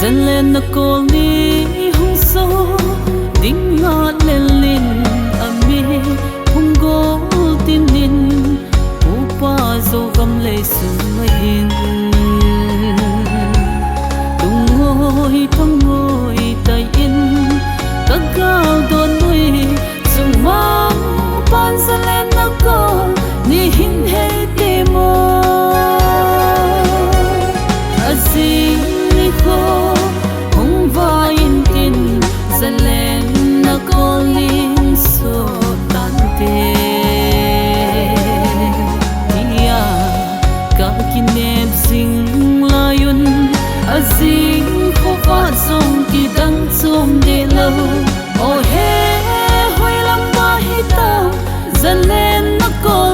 dân lên nó cô ni hung số đinh ngọt lên linh ami hung gỗ tin nín upa dâu gầm lệ sương mây tung ngồi thong ngồi tay in các gạo đồn nuôi dùng mang pan dân lên nó cô ni hin hay timo azim khô hung vain tin dân lên nó có linh số tan tê nia cả kinh em sinh layun azim khô phát sông kỳ đắng sông để lâu ô he hoy lắm ba hi tao dân lên nó có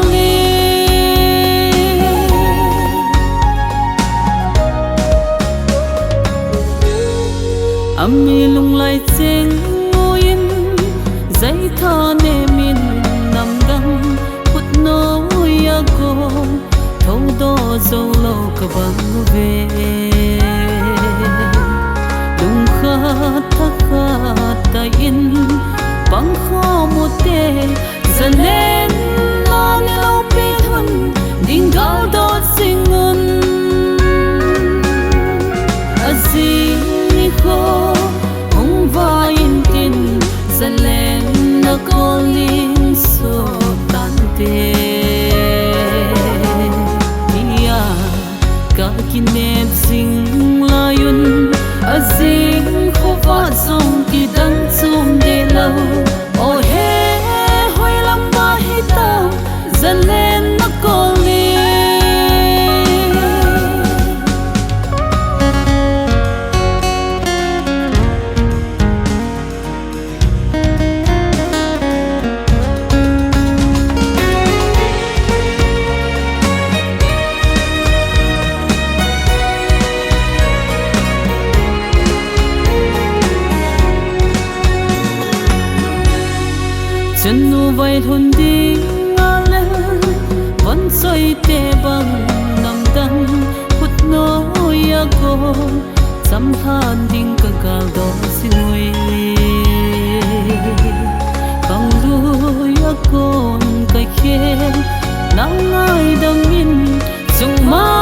ami lung lai cheng nguin zai tha ne min nam dang put no ya go thâu do zo lo ka bang ve lung kha ta in bang kho mo te zan len lo ne lo pi thun ding gao do singun azim ni kho vain tin dân lên nó có linh số tan tê nia cả kinh em sinh layun azim khô phát sông kỳ đắng sông để lâu ô he hoy lắm ba hi tao dân lên nó có chân nu vai thôn đi ngã lê vẫn xoay tê bằng nằm đắng hút nó ya cô sắm than đinh cả cả đó xin nguy bằng đuôi ya con cái khe nắng ai đâm min dùng má